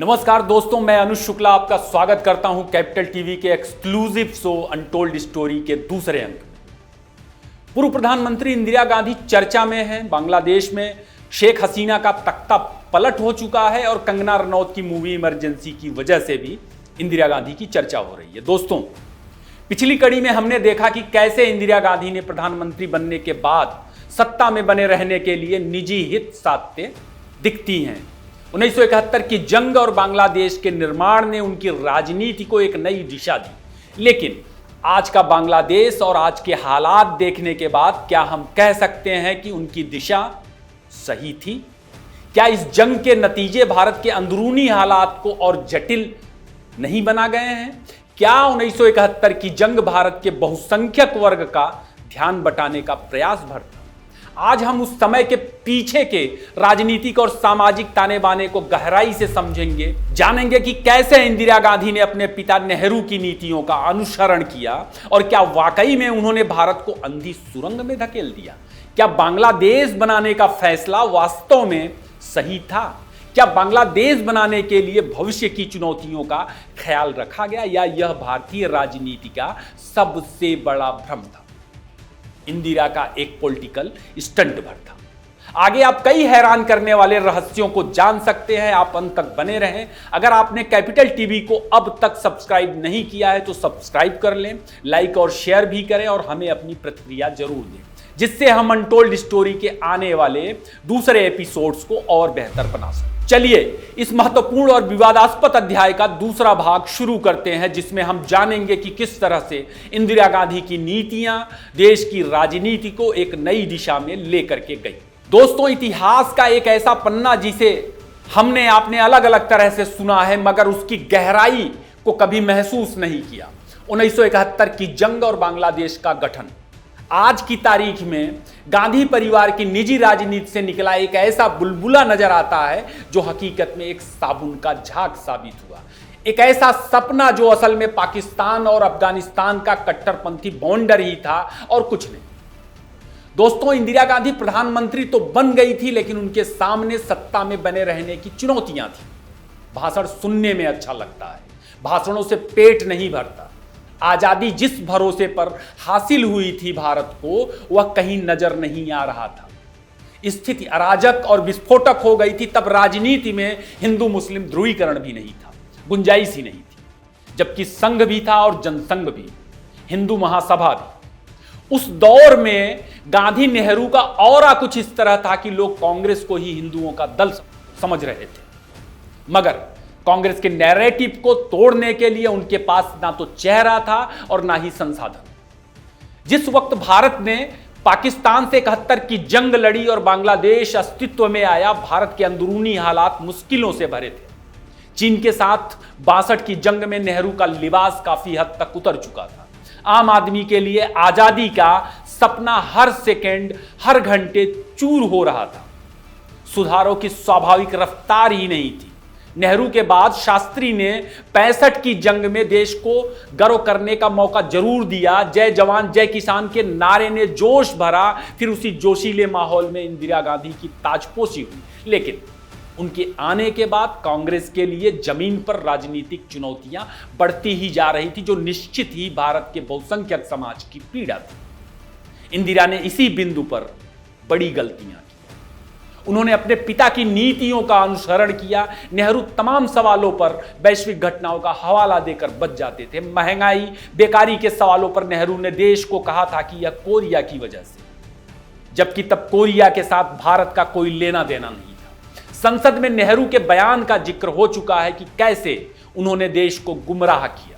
नमस्कार दोस्तों, मैं अनुज शुक्ला आपका स्वागत करता हूं कैपिटल टीवी के एक्सक्लूसिव शो अनटोल्ड स्टोरी के दूसरे अंक में। पूर्व प्रधानमंत्री इंदिरा गांधी चर्चा में हैं। बांग्लादेश में शेख हसीना का तख्ता पलट हो चुका है और कंगना रनौत की मूवी इमरजेंसी की वजह से भी इंदिरा गांधी की चर्चा हो रही है। दोस्तों, पिछली कड़ी में हमने देखा कि कैसे इंदिरा गांधी ने प्रधानमंत्री बनने के बाद सत्ता में बने रहने के लिए निजी हित साधते दिखती हैं। 1971 की जंग और बांग्लादेश के निर्माण ने उनकी राजनीति को एक नई दिशा दी। लेकिन आज का बांग्लादेश और आज के हालात देखने के बाद क्या हम कह सकते हैं कि उनकी दिशा सही थी? क्या इस जंग के नतीजे भारत के अंदरूनी हालात को और जटिल नहीं बना गए हैं? क्या 1971 की जंग भारत के बहुसंख्यक वर्ग का ध्यान बटाने का प्रयास भर था? आज हम उस समय के पीछे के राजनीतिक और सामाजिक ताने बाने को गहराई से समझेंगे, जानेंगे कि कैसे इंदिरा गांधी ने अपने पिता नेहरू की नीतियों का अनुसरण किया और क्या वाकई में उन्होंने भारत को अंधी सुरंग में धकेल दिया। क्या बांग्लादेश बनाने का फैसला वास्तव में सही था? क्या बांग्लादेश बनाने के लिए भविष्य की चुनौतियों का ख्याल रखा गया, या यह भारतीय राजनीति का सबसे बड़ा भ्रम था? इंदिरा का एक पॉलिटिकल स्टंट भर था। आगे आप कई हैरान करने वाले रहस्यों को जान सकते हैं। आप अंत तक बने रहें। अगर आपने कैपिटल टीवी को अब तक सब्सक्राइब नहीं किया है तो सब्सक्राइब कर लें, लाइक और शेयर भी करें और हमें अपनी प्रतिक्रिया जरूर दें, जिससे हम अनटोल्ड स्टोरी के आने वाले दूसरे एपिसोड्स को और बेहतर बना सकें। चलिए इस महत्वपूर्ण और विवादास्पद अध्याय का दूसरा भाग शुरू करते हैं, जिसमें हम जानेंगे कि किस तरह से इंदिरा गांधी की नीतियां देश की राजनीति को एक नई दिशा में लेकर के गई। दोस्तों, इतिहास का एक ऐसा पन्ना जिसे हमने आपने अलग अलग तरह से सुना है मगर उसकी गहराई को कभी महसूस नहीं किया। 1971 की जंग और बांग्लादेश का गठन आज की तारीख में गांधी परिवार की निजी राजनीति से निकला एक ऐसा बुलबुला नजर आता है जो हकीकत में एक साबुन का झाग साबित हुआ। एक ऐसा सपना जो असल में पाकिस्तान और अफगानिस्तान का कट्टरपंथी बॉन्डर ही था और कुछ नहीं। दोस्तों, इंदिरा गांधी प्रधानमंत्री तो बन गई थी, लेकिन उनके सामने सत्ता में बने रहने की चुनौतियां थी। भाषण सुनने में अच्छा लगता है, भाषणों से पेट नहीं भरता। आजादी जिस भरोसे पर हासिल हुई थी भारत को, वह कहीं नजर नहीं आ रहा था। स्थिति अराजक और विस्फोटक हो गई थी। तब राजनीति में हिंदू मुस्लिम ध्रुवीकरण भी नहीं था, गुंजाइश ही नहीं थी, जबकि संघ भी था और जनसंघ भी, हिंदू महासभा भी। उस दौर में गांधी नेहरू का ऑरा कुछ इस तरह था कि लोग कांग्रेस को ही हिंदुओं का दल समझ रहे थे। मगर कांग्रेस के नैरेटिव को तोड़ने के लिए उनके पास ना तो चेहरा था और ना ही संसाधन। जिस वक्त भारत ने पाकिस्तान से 71 की जंग लड़ी और बांग्लादेश अस्तित्व में आया, भारत के अंदरूनी हालात मुश्किलों से भरे थे। चीन के साथ 62 की जंग में नेहरू का लिबास काफी हद तक उतर चुका था। आम आदमी के लिए आजादी का सपना हर सेकेंड हर घंटे चूर हो रहा था। सुधारों की स्वाभाविक रफ्तार ही नहीं थी। नेहरू के बाद शास्त्री ने 65 की जंग में देश को गर्व करने का मौका जरूर दिया। जय जवान जय किसान के नारे ने जोश भरा। फिर उसी जोशीले माहौल में इंदिरा गांधी की ताजपोशी हुई। लेकिन उनके आने के बाद कांग्रेस के लिए जमीन पर राजनीतिक चुनौतियां बढ़ती ही जा रही थी, जो निश्चित ही भारत के बहुसंख्यक समाज की पीड़ा थी। इंदिरा ने इसी बिंदु पर बड़ी गलतियां की। उन्होंने अपने पिता की नीतियों का अनुसरण किया। नेहरू तमाम सवालों पर वैश्विक घटनाओं का हवाला देकर बच जाते थे। महंगाई, बेकारी के सवालों पर नेहरू ने देश को कहा था कि यह कोरिया की वजह से, जबकि तब कोरिया के साथ भारत का कोई लेना देना नहीं था। संसद में नेहरू के बयान का जिक्र हो चुका है कि कैसे उन्होंने देश को गुमराह किया।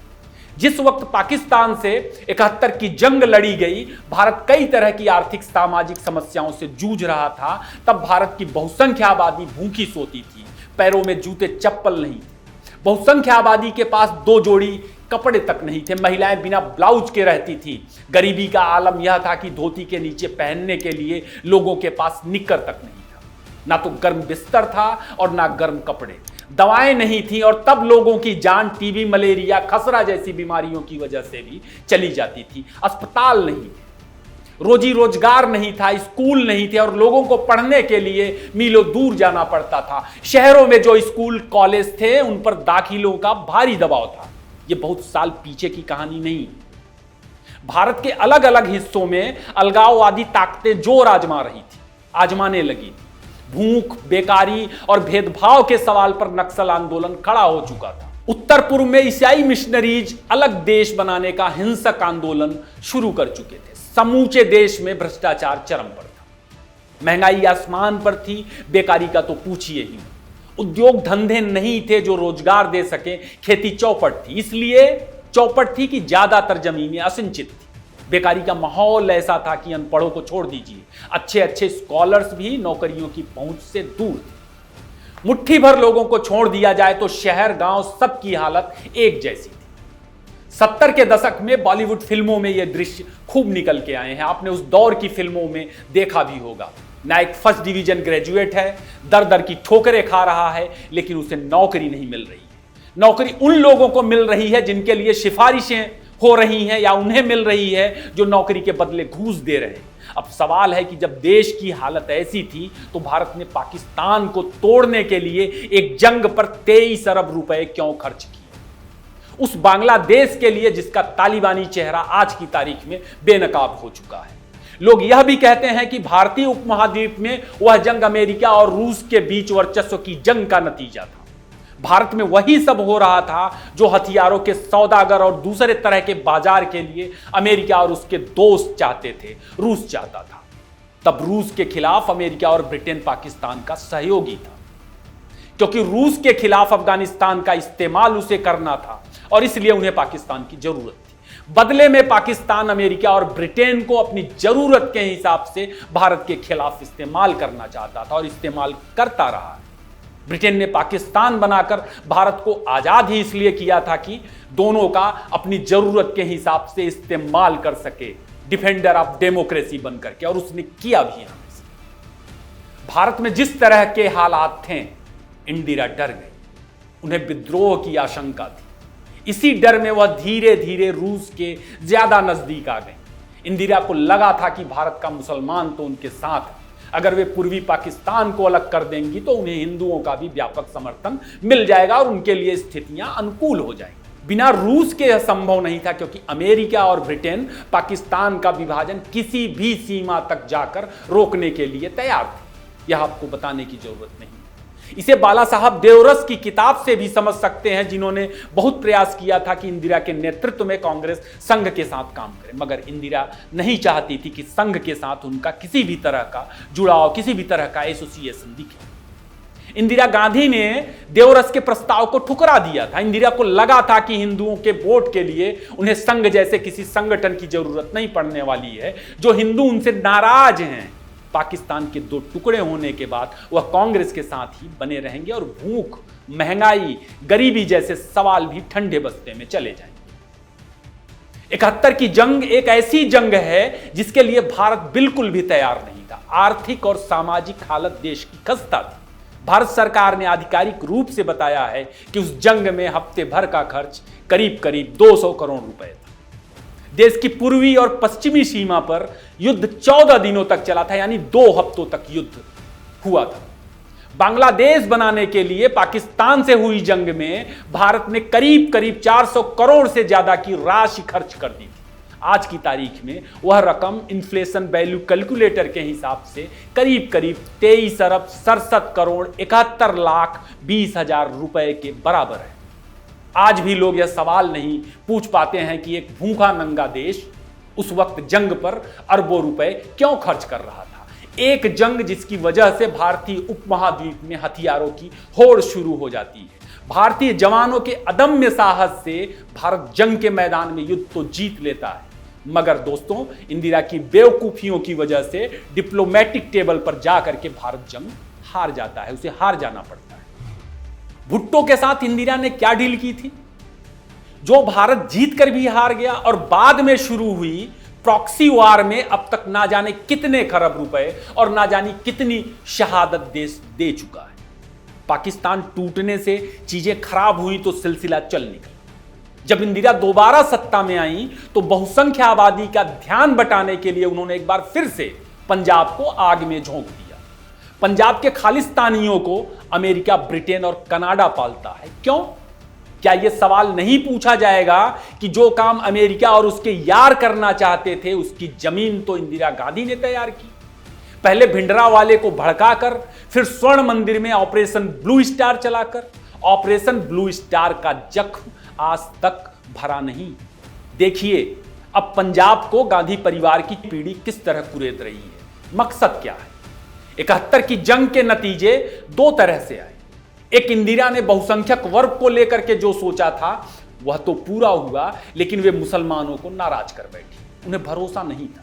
जिस वक्त पाकिस्तान से 71 की जंग लड़ी गई, भारत कई तरह की आर्थिक सामाजिक समस्याओं से जूझ रहा था। तब भारत की बहुसंख्य आबादी भूखी सोती थी, पैरों में जूते चप्पल नहीं थे। बहुसंख्य आबादी के पास 2 जोड़ी कपड़े तक नहीं थे। महिलाएं बिना ब्लाउज के रहती थी। गरीबी का आलम यह था कि धोती के नीचे पहनने के लिए लोगों के पास निक्कर तक नहीं था। ना तो गर्म बिस्तर था और ना गर्म कपड़े। दवाएं नहीं थी और तब लोगों की जान टीबी, मलेरिया, खसरा जैसी बीमारियों की वजह से भी चली जाती थी। अस्पताल नहीं थे। रोजी रोजगार नहीं था, स्कूल नहीं थे और लोगों को पढ़ने के लिए मीलों दूर जाना पड़ता था। शहरों में जो स्कूल कॉलेज थे उन पर दाखिलों का भारी दबाव था। यह बहुत साल पीछे की कहानी नहीं। भारत के अलग अलग हिस्सों में अलगाववादी ताकतें जोर आजमाने लगी। भूख, बेकारी और भेदभाव के सवाल पर नक्सल आंदोलन खड़ा हो चुका था। उत्तर पूर्व में ईसाई मिशनरीज अलग देश बनाने का हिंसक आंदोलन शुरू कर चुके थे। समूचे देश में भ्रष्टाचार चरम पर था। महंगाई आसमान पर थी, बेकारी का तो पूछिए ही। उद्योग धंधे नहीं थे जो रोजगार दे सके। खेती चौपट थी, इसलिए चौपट थी कि ज्यादातर जमीनें असिंचित थी। बेकारी का माहौल ऐसा था कि अनपढ़ों को छोड़ दीजिए, अच्छे अच्छे स्कॉलर्स भी नौकरियों की पहुंच से दूर थे। मुट्ठी भर लोगों को छोड़ दिया जाए तो शहर गांव सबकी हालत एक जैसी थी। 70 के दशक में बॉलीवुड फिल्मों में यह दृश्य खूब निकल के आए हैं। आपने उस दौर की फिल्मों में देखा भी होगा। नायक फर्स्ट डिवीजन ग्रेजुएट है, दर दर की ठोकरें खा रहा है, लेकिन उसे नौकरी नहीं मिल रही है। नौकरी उन लोगों को मिल रही है जिनके लिए सिफारिशें हो रही हैं या उन्हें मिल रही है जो नौकरी के बदले घूस दे रहे हैं। अब सवाल है कि जब देश की हालत ऐसी थी तो भारत ने पाकिस्तान को तोड़ने के लिए एक जंग पर 23 अरब रुपए क्यों खर्च किए? उस बांग्लादेश के लिए जिसका तालिबानी चेहरा आज की तारीख में बेनकाब हो चुका है। लोग यह भी कहते हैं कि भारतीय उपमहाद्वीप में वह जंग अमेरिका और रूस के बीच वर्चस्व की जंग का नतीजा था। भारत में वही सब हो रहा था जो हथियारों के सौदागर और दूसरे तरह के बाजार के लिए अमेरिका और उसके दोस्त चाहते थे, रूस चाहता था। तब रूस के खिलाफ अमेरिका और ब्रिटेन पाकिस्तान का सहयोगी था, क्योंकि रूस के खिलाफ अफगानिस्तान का इस्तेमाल उसे करना था और इसलिए उन्हें पाकिस्तान की जरूरत थी। बदले में पाकिस्तान अमेरिका और ब्रिटेन को अपनी जरूरत के हिसाब से भारत के खिलाफ इस्तेमाल करना चाहता था और इस्तेमाल करता रहा है। ब्रिटेन ने पाकिस्तान बनाकर भारत को आजाद ही इसलिए किया था कि दोनों का अपनी जरूरत के हिसाब से इस्तेमाल कर सके, डिफेंडर ऑफ डेमोक्रेसी बनकर के, और उसने किया भी हमेशा। भारत में जिस तरह के हालात थे, इंदिरा डर गई। उन्हें विद्रोह की आशंका थी। इसी डर में वह धीरे धीरे रूस के ज्यादा नजदीक आ गई। इंदिरा को लगा था कि भारत का मुसलमान तो उनके साथ है, अगर वे पूर्वी पाकिस्तान को अलग कर देंगी तो उन्हें हिंदुओं का भी व्यापक समर्थन मिल जाएगा और उनके लिए स्थितियां अनुकूल हो जाएंगी। बिना रूस के यह संभव नहीं था, क्योंकि अमेरिका और ब्रिटेन पाकिस्तान का विभाजन किसी भी सीमा तक जाकर रोकने के लिए तैयार थे। यह आपको बताने की जरूरत नहीं। इसे बाला साहब देवरस की किताब से भी समझ सकते हैं, जिन्होंने बहुत प्रयास किया था कि इंदिरा के नेतृत्व में कांग्रेस संघ के साथ काम करे, मगर इंदिरा नहीं चाहती थी कि संघ के साथ उनका किसी भी तरह का जुड़ाव, किसी भी तरह का एसोसिएशन दिखे। इंदिरा गांधी ने देवरस के प्रस्ताव को ठुकरा दिया था। इंदिरा को लगा था कि हिंदुओं के वोट के लिए उन्हें संघ जैसे किसी संगठन की जरूरत नहीं पड़ने वाली है। जो हिंदू उनसे नाराज हैं, पाकिस्तान के दो टुकड़े होने के बाद वह कांग्रेस के साथ ही बने रहेंगे और भूख, महंगाई, गरीबी जैसे सवाल भी ठंडे बस्ते में चले जाएंगे। 71 की जंग एक ऐसी जंग है जिसके लिए भारत बिल्कुल भी तैयार नहीं था। आर्थिक और सामाजिक हालत देश की खस्ता थी। भारत सरकार ने आधिकारिक रूप से बताया है कि उस जंग में हफ्ते भर का खर्च करीब करीब 200 करोड़ रुपए था। देश की पूर्वी और पश्चिमी सीमा पर युद्ध 14 दिनों तक चला था, यानी 2 हफ्तों तक युद्ध हुआ था। बांग्लादेश बनाने के लिए पाकिस्तान से हुई जंग में भारत ने करीब करीब 400 करोड़ से ज्यादा की राशि खर्च कर दी थी। आज की तारीख में वह रकम इन्फ्लेशन वैल्यू कैलकुलेटर के हिसाब से करीब करीब 23 अरब 67 करोड़ 71 लाख 20 हजार रुपए के बराबर है। आज भी लोग यह सवाल नहीं पूछ पाते हैं कि एक भूखा नंगा देश उस वक्त जंग पर अरबों रुपए क्यों खर्च कर रहा था। एक जंग जिसकी वजह से भारतीय उपमहाद्वीप में हथियारों की होड़ शुरू हो जाती है। भारतीय जवानों के अदम्य साहस से भारत जंग के मैदान में युद्ध तो जीत लेता है, मगर दोस्तों इंदिरा की बेवकूफियों की वजह से डिप्लोमेटिक टेबल पर जाकर के भारत जंग हार जाता है, उसे हार जाना पड़ता है। भुट्टो के साथ इंदिरा ने क्या डील की थी जो भारत जीत कर भी हार गया, और बाद में शुरू हुई प्रॉक्सी वार में अब तक ना जाने कितने खरब रुपए और ना जाने कितनी शहादत देश दे चुका है। पाकिस्तान टूटने से चीजें खराब हुई तो सिलसिला चल निकला। जब इंदिरा दोबारा सत्ता में आई तो बहुसंख्य आबादी का ध्यान बटाने के लिए उन्होंने एक बार फिर से पंजाब को आग में झोंक दिया। पंजाब के खालिस्तानियों को अमेरिका, ब्रिटेन और कनाडा पालता है। क्यों? क्या यह सवाल नहीं पूछा जाएगा कि जो काम अमेरिका और उसके यार करना चाहते थे उसकी जमीन तो इंदिरा गांधी ने तैयार की। पहले भिंडरावाले को भड़काकर, फिर स्वर्ण मंदिर में ऑपरेशन ब्लू स्टार चलाकर। ऑपरेशन ब्लू स्टार का जख्म आज तक भरा नहीं। देखिए अब पंजाब को गांधी परिवार की पीढ़ी किस तरह कुरेद रही है। मकसद क्या है? 71 की जंग के नतीजे दो तरह से आए। एक, इंदिरा ने बहुसंख्यक वर्ग को लेकर के जो सोचा था वह तो पूरा हुआ, लेकिन वे मुसलमानों को नाराज कर बैठी। उन्हें भरोसा नहीं था।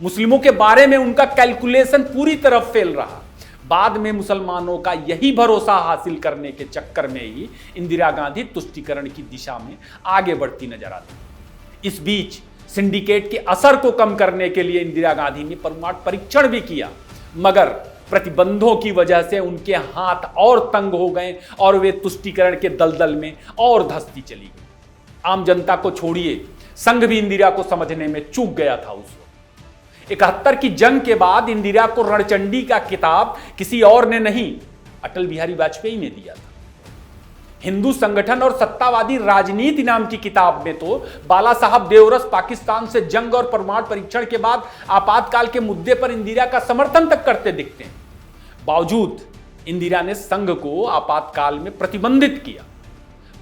मुस्लिमों के बारे में उनका कैलकुलेशन पूरी तरह फेल रहा। बाद में मुसलमानों का यही भरोसा हासिल करने के चक्कर में ही इंदिरा गांधी तुष्टीकरण की दिशा में आगे बढ़ती नजर आती। इस बीच सिंडिकेट के असर को कम करने के लिए इंदिरा गांधी ने परमाणु परीक्षण भी किया, मगर प्रतिबंधों की वजह से उनके हाथ और तंग हो गए और वे तुष्टीकरण के दलदल में और धंसती चली गई। आम जनता को छोड़िए, संघ भी इंदिरा को समझने में चूक गया था। उस वक्त 71 की जंग के बाद इंदिरा को रणचंडी का खिताब किसी और ने नहीं, अटल बिहारी वाजपेयी ने दिया था। हिंदू संगठन और सत्तावादी राजनीति नाम की किताब में तो बाला साहब देवरस पाकिस्तान से जंग और परमाणु परीक्षण के बाद आपातकाल के मुद्दे पर इंदिरा का समर्थन तक करते दिखते हैं। बावजूद इंदिरा ने संघ को आपातकाल में प्रतिबंधित किया।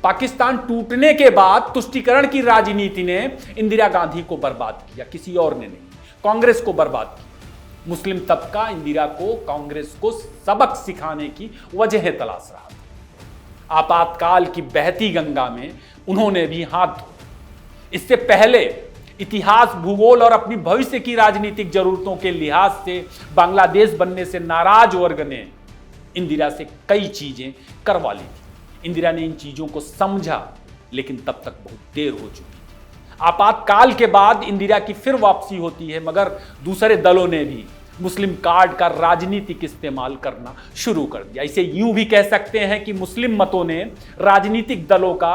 पाकिस्तान टूटने के बाद तुष्टीकरण की राजनीति ने इंदिरा गांधी को बर्बाद किया, किसी और ने नहीं। कांग्रेस को बर्बाद किया। मुस्लिम तबका इंदिरा को, कांग्रेस को सबक सिखाने की वजह तलाश रहा था। आपातकाल की बहती गंगा में उन्होंने भी हाथ धोए। इससे पहले इतिहास, भूगोल और अपनी भविष्य की राजनीतिक जरूरतों के लिहाज से बांग्लादेश बनने से नाराज वर्ग ने इंदिरा से कई चीजें करवा ली थी। इंदिरा ने इन चीजों को समझा, लेकिन तब तक बहुत देर हो चुकी। आपातकाल के बाद इंदिरा की फिर वापसी होती है, मगर दूसरे दलों ने भी मुस्लिम कार्ड का राजनीतिक इस्तेमाल करना शुरू कर दिया। इसे यूं भी कह सकते हैं कि मुस्लिम मतों ने राजनीतिक दलों का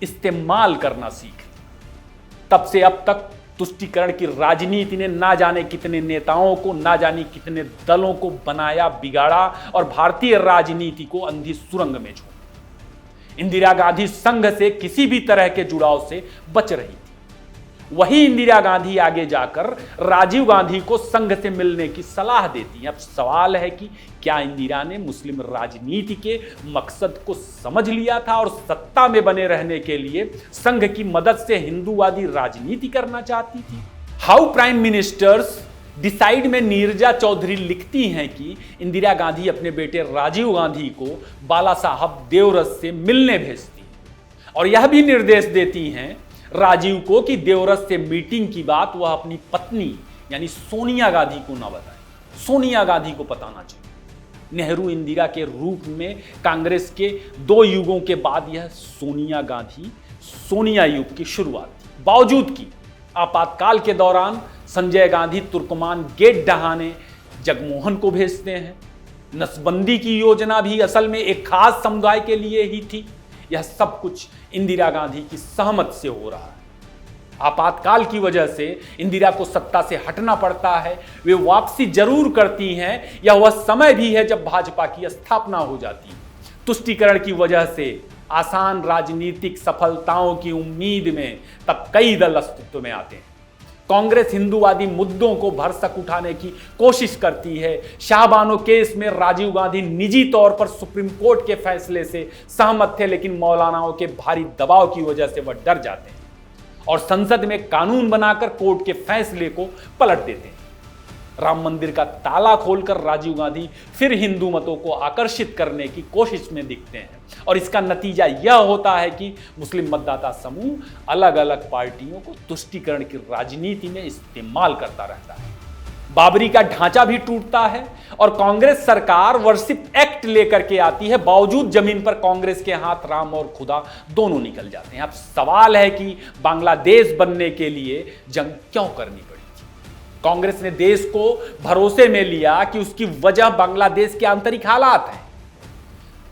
इस्तेमाल करना सीख लिया। तब से अब तक तुष्टीकरण की राजनीति ने ना जाने कितने नेताओं को, ना जाने कितने दलों को बनाया, बिगाड़ा और भारतीय राजनीति को अंधी सुरंग में छोड़ा। इंदिरा गांधी संघ से किसी भी तरह के जुड़ाव से बच रही थी। वही इंदिरा गांधी आगे जाकर राजीव गांधी को संघ से मिलने की सलाह देती हैं। अब सवाल है कि क्या इंदिरा ने मुस्लिम राजनीति के मकसद को समझ लिया था और सत्ता में बने रहने के लिए संघ की मदद से हिंदूवादी राजनीति करना चाहती थी? हाउ प्राइम मिनिस्टर्स डिसाइड में नीरजा चौधरी लिखती हैं कि इंदिरा गांधी अपने बेटे राजीव गांधी को बाला साहब देवरस से मिलने भेजती हैं और यह भी निर्देश देती हैं राजीव को कि देवरस से मीटिंग की बात वह अपनी पत्नी यानी सोनिया गांधी को ना बताए। सोनिया गांधी को पता ना चाहिए। नेहरू इंदिरा के रूप में कांग्रेस के 2 युगों के बाद यह सोनिया गांधी सोनिया युग की शुरुआत थी। बावजूद की आपातकाल के दौरान संजय गांधी तुर्कमान गेट ढहाने जगमोहन को भेजते हैं। नसबंदी की योजना भी असल में एक खास समुदाय के लिए ही थी। यह सब कुछ इंदिरा गांधी की सहमत से हो रहा है। आपातकाल की वजह से इंदिरा को सत्ता से हटना पड़ता है। वे वापसी जरूर करती हैं। यह वह समय भी है जब भाजपा की स्थापना हो जाती है। तुष्टीकरण की वजह से आसान राजनीतिक सफलताओं की उम्मीद में तब कई दल अस्तित्व में आते हैं। कांग्रेस हिंदूवादी मुद्दों को भरसक उठाने की कोशिश करती है। शाहबानो केस में राजीव गांधी निजी तौर पर सुप्रीम कोर्ट के फैसले से सहमत थे, लेकिन मौलानाओं के भारी दबाव की वजह से वह डर जाते हैं और संसद में कानून बनाकर कोर्ट के फैसले को पलट देते हैं। राम मंदिर का ताला खोलकर राजीव गांधी फिर हिंदू मतों को आकर्षित करने की कोशिश में दिखते हैं और इसका नतीजा यह होता है कि मुस्लिम मतदाता समूह अलग अलग पार्टियों को तुष्टीकरण की राजनीति में इस्तेमाल करता रहता है। बाबरी का ढांचा भी टूटता है और कांग्रेस सरकार वर्शिप एक्ट लेकर के आती है। बावजूद जमीन पर कांग्रेस के हाथ राम और खुदा दोनों निकल जाते हैं। अब सवाल है कि बांग्लादेश बनने के लिए जंग क्यों करनी पड़ी? कांग्रेस ने देश को भरोसे में लिया कि उसकी वजह बांग्लादेश के आंतरिक हालात हैं।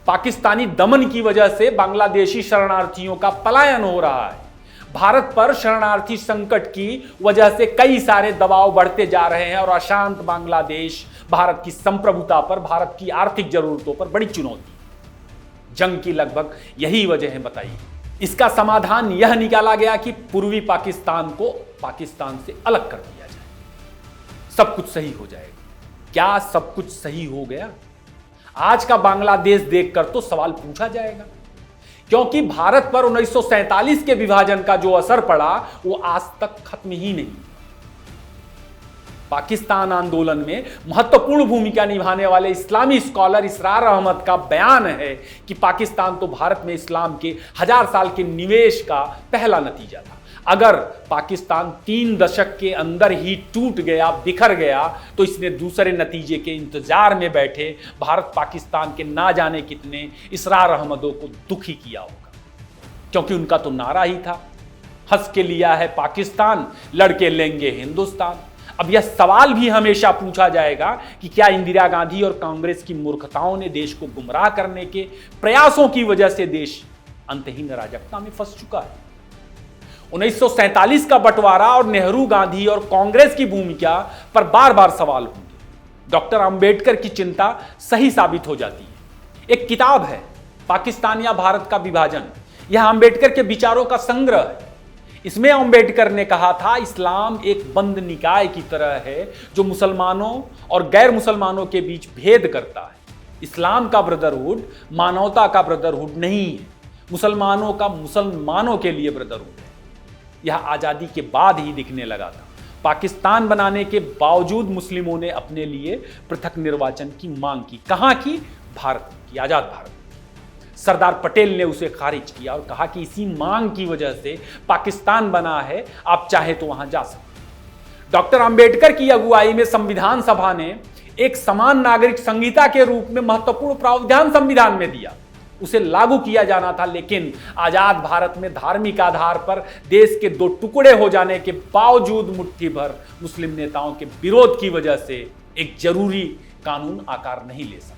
पाकिस्तानी दमन की वजह से बांग्लादेशी शरणार्थियों का पलायन हो रहा है। भारत पर शरणार्थी संकट की वजह से कई सारे दबाव बढ़ते जा रहे हैं और अशांत बांग्लादेश भारत की संप्रभुता पर, भारत की आर्थिक जरूरतों पर बड़ी चुनौती। जंग की लगभग यही वजह बताई। इसका समाधान यह निकाला गया कि पूर्वी पाकिस्तान को पाकिस्तान से अलग कर दिया जाए, सब कुछ सही हो जाएगा। क्या सब कुछ सही हो गया? आज का बांग्लादेश देखकर तो सवाल पूछा जाएगा, क्योंकि भारत पर 1947 के विभाजन का जो असर पड़ा वो आज तक खत्म ही नहीं। पाकिस्तान आंदोलन में महत्वपूर्ण भूमिका निभाने वाले इस्लामी स्कॉलर इसरार अहमद का बयान है कि पाकिस्तान तो भारत में इस्लाम के 1000 साल के निवेश का पहला नतीजा था। अगर पाकिस्तान 3 दशक के अंदर ही टूट गया, बिखर गया, तो इसने दूसरे नतीजे के इंतजार में बैठे भारत पाकिस्तान के ना जाने कितने इसरार अहमदों को दुखी किया होगा, क्योंकि उनका तो नारा ही था, हंस के लिया है पाकिस्तान, लड़के लेंगे हिंदुस्तान। अब यह सवाल भी हमेशा पूछा जाएगा कि क्या इंदिरा गांधी और कांग्रेस की मूर्खताओं ने देश को गुमराह करने के प्रयासों की वजह से देश अंतहीन अराजकता में फंस चुका है? 1947 का बंटवारा और नेहरू, गांधी और कांग्रेस की भूमिका पर बार बार सवाल होंगे। डॉक्टर अंबेडकर की चिंता सही साबित हो जाती है। एक किताब है पाकिस्तान या भारत का विभाजन, यह अंबेडकर के विचारों का संग्रह है। इसमें अंबेडकर ने कहा था, इस्लाम एक बंद निकाय की तरह है जो मुसलमानों और गैर मुसलमानों के बीच भेद करता है। इस्लाम का ब्रदरहुड मानवता का ब्रदरहुड नहीं है, मुसलमानों का मुसलमानों के लिए ब्रदरहुड है। यह आजादी के बाद ही दिखने लगा था। पाकिस्तान बनाने के बावजूद मुस्लिमों ने अपने लिए पृथक निर्वाचन की मांग की। कहां की? भारत की, आजाद भारत। सरदार पटेल ने उसे खारिज किया और कहा कि इसी मांग की वजह से पाकिस्तान बना है, आप चाहे तो वहां जा सकते। डॉक्टर अंबेडकर की अगुवाई में संविधान सभा ने एक समान नागरिक संहिता के रूप में महत्वपूर्ण प्रावधान संविधान में दिया। उसे लागू किया जाना था, लेकिन आजाद भारत में धार्मिक आधार पर देश के 2 टुकड़े हो जाने के बावजूद मुट्ठी भर मुस्लिम नेताओं के विरोध की वजह से एक जरूरी कानून आकार नहीं ले सका।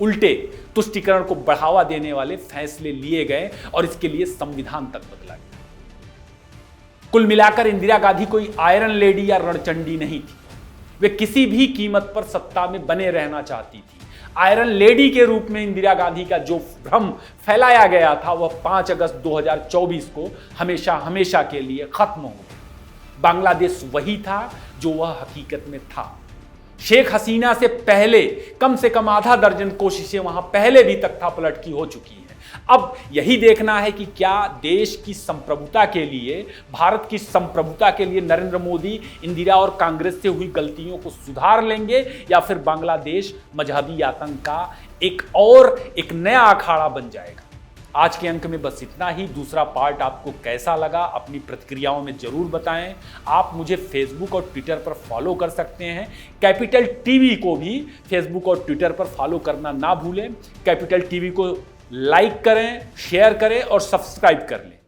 उल्टे तुष्टीकरण को बढ़ावा देने वाले फैसले लिए गए और इसके लिए संविधान तक बदला गया। कुल मिलाकर इंदिरा गांधी कोई आयरन लेडी या रणचंडी नहीं थी। वे किसी भी कीमत पर सत्ता में बने रहना चाहती थी। आयरन लेडी के रूप में इंदिरा गांधी का जो भ्रम फैलाया गया था वह 5 अगस्त 2024 को हमेशा हमेशा के लिए खत्म हो गया। बांग्लादेश वही था जो वह हकीकत में था। शेख हसीना से पहले कम से कम आधा दर्जन कोशिशें वहां पहले भी तख्ता पलट की हो चुकी हैं। अब यही देखना है कि क्या देश की संप्रभुता के लिए, भारत की संप्रभुता के लिए नरेंद्र मोदी इंदिरा और कांग्रेस से हुई गलतियों को सुधार लेंगे या फिर बांग्लादेश मजहबी आतंक का एक नया अखाड़ा बन जाएगा। आज के अंक में बस इतना ही। दूसरा पार्ट आपको कैसा लगा अपनी प्रतिक्रियाओं में जरूर बताएं। आप मुझे फेसबुक और ट्विटर पर फॉलो कर सकते हैं। कैपिटल टीवी को भी फेसबुक और ट्विटर पर फॉलो करना ना भूलें। कैपिटल टीवी को लाइक करें, शेयर करें और सब्सक्राइब कर लें।